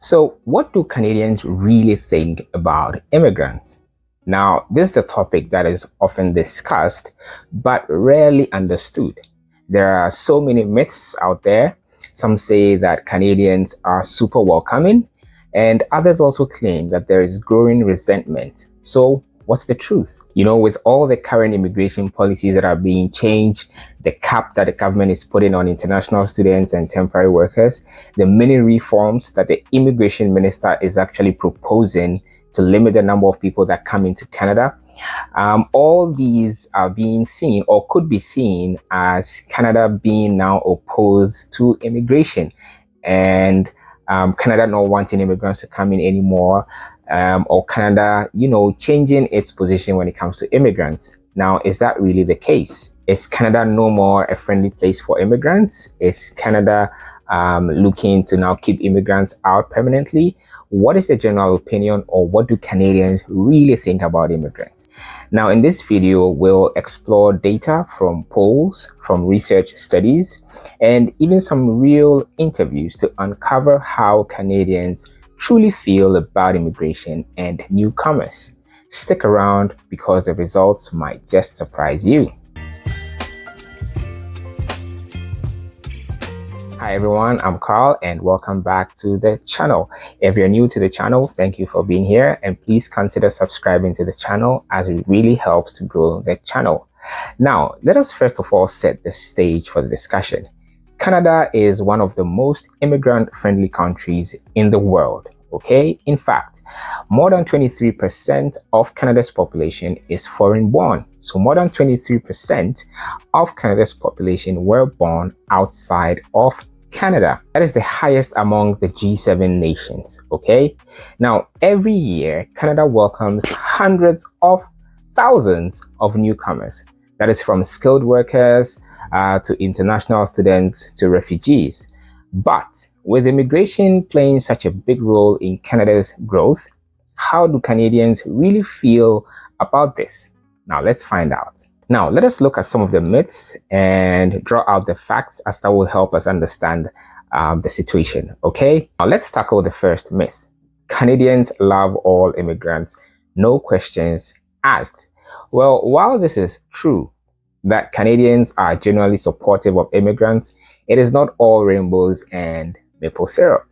So, what do Canadians really think about immigrants? Now, this is a topic that is often discussed but rarely understood. There are so many myths out there. Some say that Canadians are super welcoming, and others also claim that there is growing resentment. So, what's the truth? With all the current immigration policies that are being changed, the cap that the government is putting on international students and temporary workers, the many reforms that the immigration minister is actually proposing to limit the number of people that come into Canada, all these are being seen or could be seen as Canada being now opposed to immigration, and Canada not wanting immigrants to come in anymore, or Canada, changing its position when it comes to immigrants. Now, is that really the case? Is Canada no more a friendly place for immigrants? Is Canada looking to now keep immigrants out permanently? What is the general opinion, or what do Canadians really think about immigrants? Now, in this video, we'll explore data from polls, from research studies, and even some real interviews to uncover how Canadians truly feel about immigration and newcomers. Stick around because the results might just surprise you. Hi everyone, I'm Carl and welcome back to the channel. If you're new to the channel, thank you for being here, and please consider subscribing to the channel as it really helps to grow the channel. Now, let us first of all set the stage for the discussion. Canada is one of the most immigrant-friendly countries in the world. Okay, in fact, more than 23% of Canada's population is foreign-born. So more than 23% of Canada's population were born outside of Canada. That is the highest among the G7 nations. Okay, now every year Canada welcomes hundreds of thousands of newcomers. That is from skilled workers to international students to refugees. But with immigration playing such a big role in Canada's growth, how do Canadians really feel about this? Now let's find out. Now let us look at some of the myths and draw out the facts, as that will help us understand the situation. Okay, now let's tackle the first myth. Canadians love all immigrants, no questions asked. Well, while this is true, that Canadians are generally supportive of immigrants, it is not all rainbows and maple syrup.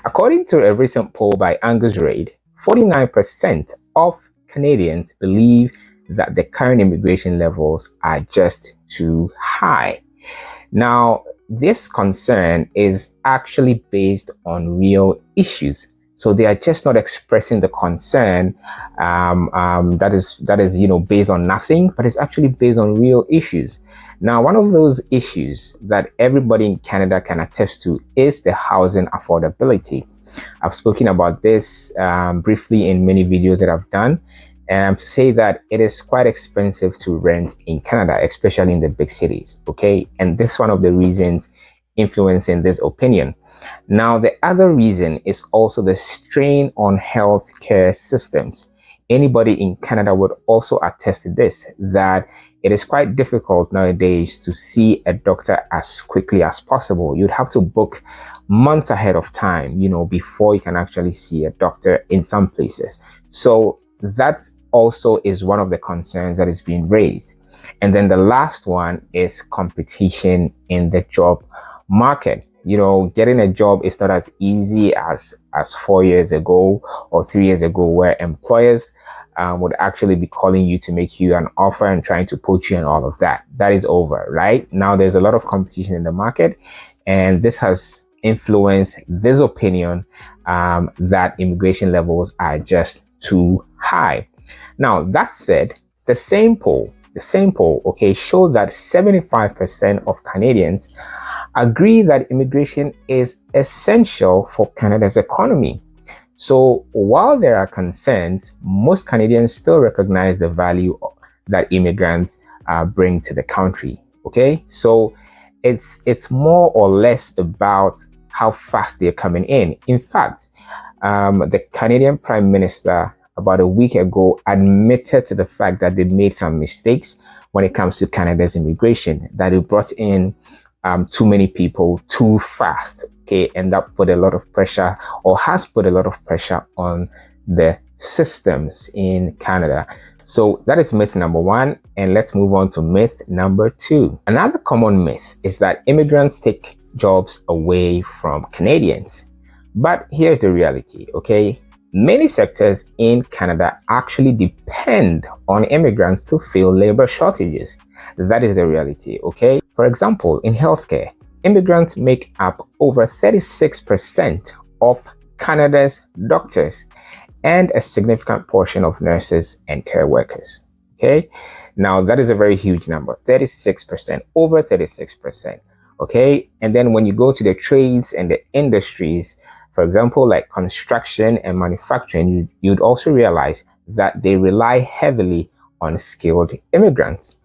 According to a recent poll by Angus Reid, 49% of Canadians believe that the current immigration levels are just too high. Now, this concern is actually based on real issues. So they are just not expressing the concern that is based on nothing, but it's actually based on real issues. Now, one of those issues that everybody in Canada can attest to is the housing affordability. I've spoken about this briefly in many videos that I've done, to say that it is quite expensive to rent in Canada, especially in the big cities. Okay, and this is one of the reasons influencing this opinion. Now, the other reason is also the strain on healthcare systems. Anybody in Canada would also attest to this, that it is quite difficult nowadays to see a doctor as quickly as possible. You'd have to book months ahead of time, before you can actually see a doctor in some places. So that also is one of the concerns that is being raised. And then the last one is competition in the job market. Getting a job is not as easy as 4 years ago or 3 years ago, where employers would actually be calling you to make you an offer and trying to poach you and all of that. That is over, right? Now there's a lot of competition in the market, and this has influenced this opinion that immigration levels are just too high. Now, that said, the same poll, okay, showed that 75% of Canadians agree that immigration is essential for Canada's economy. So while there are concerns, most Canadians still recognize the value that immigrants bring to the country. Okay, so it's more or less about how fast they're coming in. In fact, the Canadian Prime Minister about a week ago admitted to the fact that they made some mistakes when it comes to Canada's immigration, that it brought in too many people too fast. Okay, and that put a lot of pressure, or has put a lot of pressure on the systems in Canada. So that is myth number one, and let's move on to myth number two. Another common myth is that immigrants take jobs away from Canadians. But here's the reality, okay? Many sectors in Canada actually depend on immigrants to fill labor shortages. That is the reality, okay? For example, in healthcare, immigrants make up over 36% of Canada's doctors and a significant portion of nurses and care workers. Okay, now that is a very huge number, 36%, over 36%. Okay, and then when you go to the trades and the industries, for example, like construction and manufacturing, you'd also realize that they rely heavily on skilled immigrants.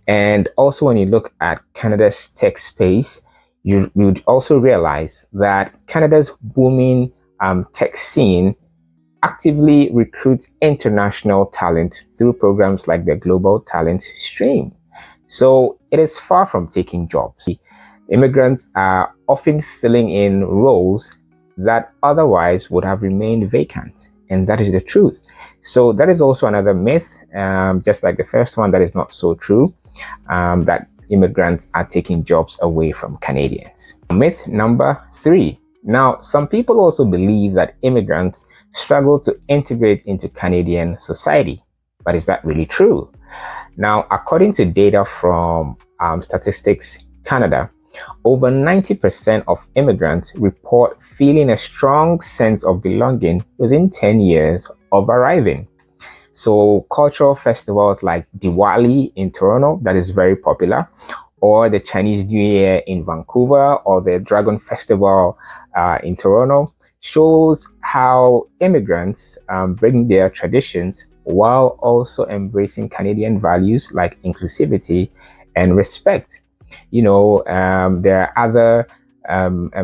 And also, when you look at Canada's tech space, you'd also realize that Canada's booming tech scene actively recruits international talent through programs like the Global Talent Stream. So it is far from taking jobs. Immigrants are often filling in roles that otherwise would have remained vacant. And that is the truth. So that is also another myth, just like the first one, that is not so true, that immigrants are taking jobs away from Canadians. Myth number three. Now, some people also believe that immigrants struggle to integrate into Canadian society. But is that really true? Now, according to data from Statistics Canada, over 90% of immigrants report feeling a strong sense of belonging within 10 years of arriving. So cultural festivals like Diwali in Toronto, that is very popular, or the Chinese New Year in Vancouver, or the Dragon Festival in Toronto, shows how immigrants bring their traditions while also embracing Canadian values like inclusivity and respect. You know, there are other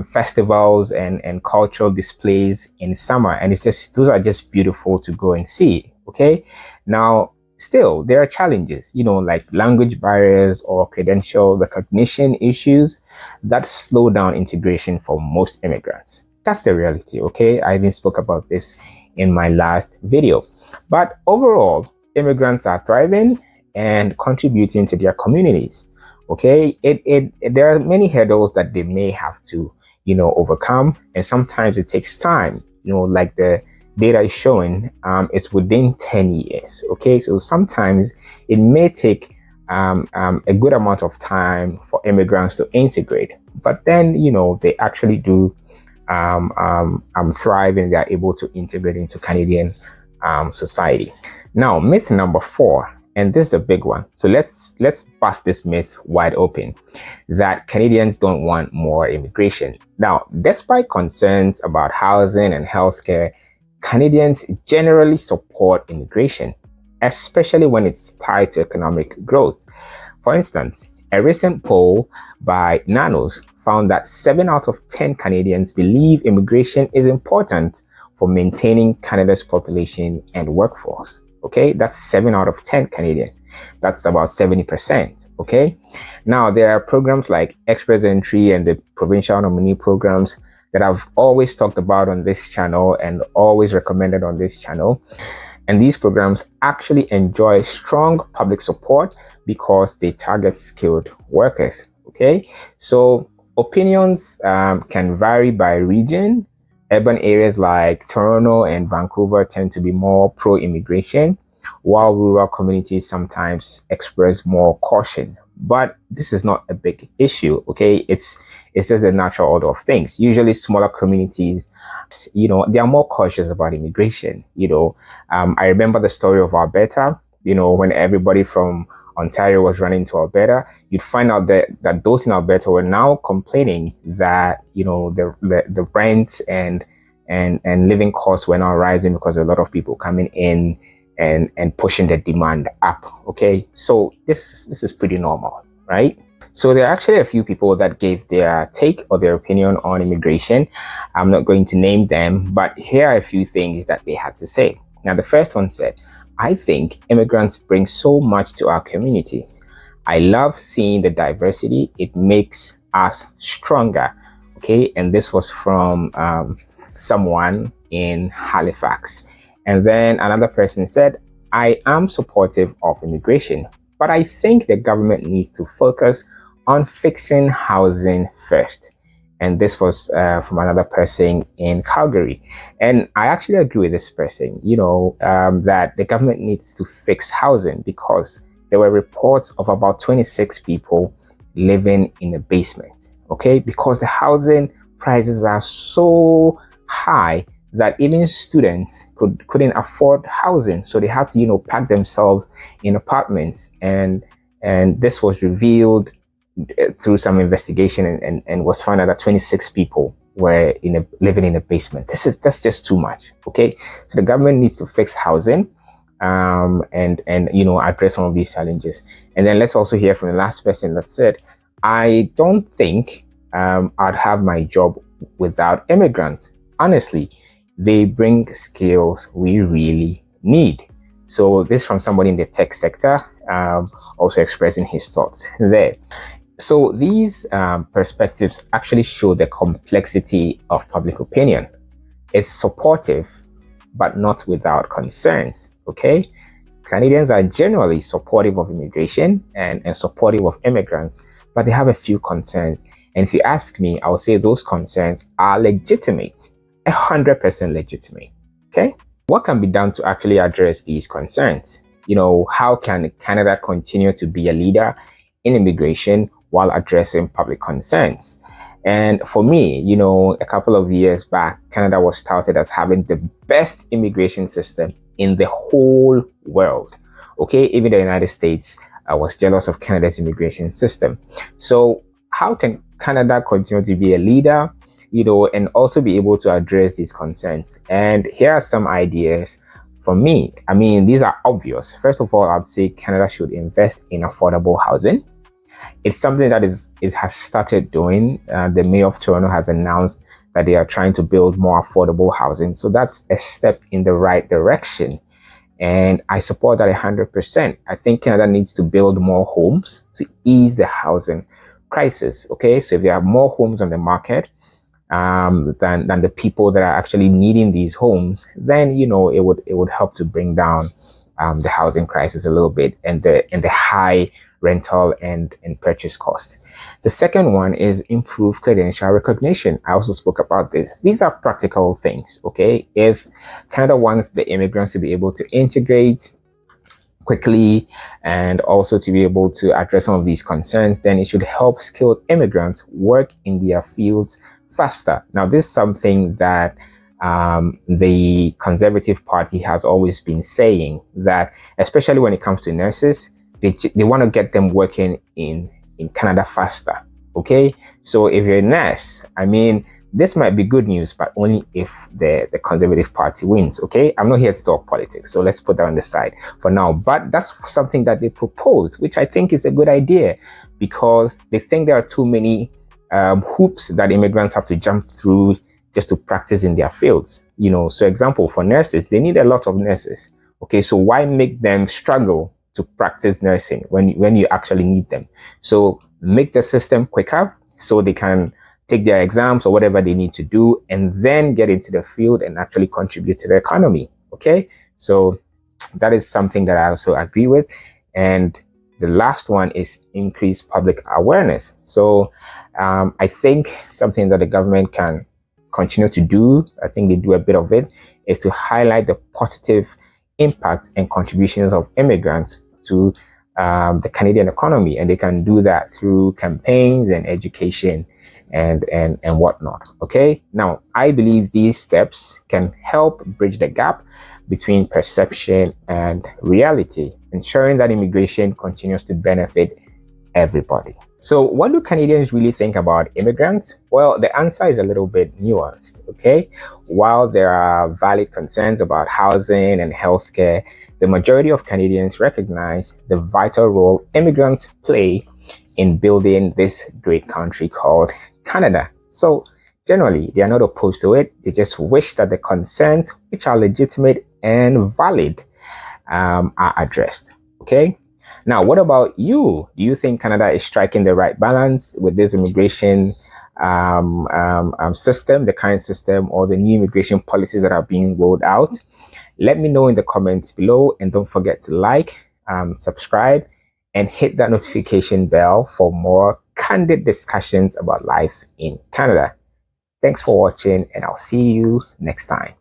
festivals and cultural displays in summer, and those are just beautiful to go and see. Okay, now still there are challenges, you know, like language barriers or credential recognition issues that slow down integration for most immigrants. That's the reality. Okay, I even spoke about this in my last video. But overall, immigrants are thriving and contributing to their communities. Okay, there are many hurdles that they may have to, you know, overcome, and sometimes it takes time. You know, like the data is showing, it's within 10 years. Okay, so sometimes it may take a good amount of time for immigrants to integrate, but then, you know, they actually do thrive, and they're able to integrate into Canadian society. Now, myth number four. And this is a big one. So let's bust this myth wide open, that Canadians don't want more immigration. Now, despite concerns about housing and healthcare, Canadians generally support immigration, especially when it's tied to economic growth. For instance, a recent poll by Nanos found that 7 out of 10 Canadians believe immigration is important for maintaining Canada's population and workforce. Okay, that's 7 out of 10 Canadians. That's about 70%. Okay, now there are programs like Express Entry and the provincial nominee programs that I've always talked about on this channel and always recommended on this channel. And these programs actually enjoy strong public support because they target skilled workers. Okay, so opinions can vary by region. Urban areas like Toronto and Vancouver tend to be more pro-immigration, while rural communities sometimes express more caution. But this is not a big issue, okay? It's just the natural order of things. Usually smaller communities, you know, they are more cautious about immigration. You know, I remember the story of Alberta. You know, when everybody from Ontario was running to Alberta, you'd find out that those in Alberta were now complaining that, you know, the rents and living costs were now rising because of a lot of people coming in and pushing the demand up. Okay, so this is pretty normal, right? So there are actually a few people that gave their take or their opinion on immigration. I'm not going to name them, but here are a few things that they had to say. Now, the first one said, "I think immigrants bring so much to our communities. I love seeing the diversity. It makes us stronger." Okay, and this was from someone in Halifax. And then another person said, I am supportive of immigration, but I think the government needs to focus on fixing housing first. And this was from another person in Calgary. And I actually agree with this person, that the government needs to fix housing because there were reports of about 26 people living in a basement. Okay, because the housing prices are so high that even students couldn't afford housing, so they had to pack themselves in apartments, and this was revealed through some investigation, and was found out that 26 people were living in a basement. That's just too much. Okay, so the government needs to fix housing, and address some of these challenges. And then let's also hear from the last person that said, I don't think I'd have my job without immigrants. Honestly, they bring skills we really need. So this from somebody in the tech sector, also expressing his thoughts there. So these perspectives actually show the complexity of public opinion. It's supportive, but not without concerns. Okay, Canadians are generally supportive of immigration and supportive of immigrants, but they have a few concerns. And if you ask me, I would say those concerns are legitimate, 100% legitimate. Okay, what can be done to actually address these concerns? How can Canada continue to be a leader in immigration while addressing public concerns? And for me, a couple of years back, Canada was touted as having the best immigration system in the whole world. Okay, even the United States was jealous of Canada's immigration system. So how can Canada continue to be a leader, and also be able to address these concerns? And here are some ideas for me. I mean, these are obvious. First of all, I'd say Canada should invest in affordable housing. It's something that it has started doing. The Mayor of Toronto has announced that they are trying to build more affordable housing. So that's a step in the right direction. And I support that 100%. I think Canada needs to build more homes to ease the housing crisis. Okay, so if there are more homes on the market than the people that are actually needing these homes, then it would help to bring down the housing crisis a little bit, and the high rental and purchase costs. The second one is improve credential recognition. I also spoke about this. These are practical things. Okay, if Canada wants the immigrants to be able to integrate quickly and also to be able to address some of these concerns, then it should help skilled immigrants work in their fields faster. Now, this is something that the Conservative Party has always been saying, that especially when it comes to nurses, they want to get them working in Canada faster. Okay, so if you're a nurse, I mean, this might be good news, but only if the Conservative Party wins. Okay, I'm not here to talk politics, so let's put that on the side for now. But that's something that they proposed, which I think is a good idea, because they think there are too many hoops that immigrants have to jump through just to practice in their fields. So example, for nurses, they need a lot of nurses. Okay, so why make them struggle to practice nursing when you actually need them? So make the system quicker so they can take their exams or whatever they need to do, and then get into the field and actually contribute to the economy. Okay, so that is something that I also agree with. And the last one is increase public awareness. So I think something that the government can continue to do, I think they do a bit of it, is to highlight the positive impact and contributions of immigrants to the Canadian economy. And they can do that through campaigns and education and whatnot. Okay, now I believe these steps can help bridge the gap between perception and reality, ensuring that immigration continues to benefit everybody. So what do Canadians really think about immigrants? Well, the answer is a little bit nuanced. Okay, while there are valid concerns about housing and healthcare, the majority of Canadians recognize the vital role immigrants play in building this great country called Canada. So generally, they are not opposed to it. They just wish that the concerns, which are legitimate and valid, are addressed. Okay. Now, what about you? Do you think Canada is striking the right balance with this immigration system, the current system, or the new immigration policies that are being rolled out? Let me know in the comments below, and don't forget to like, subscribe, and hit that notification bell for more candid discussions about life in Canada. Thanks for watching, and I'll see you next time.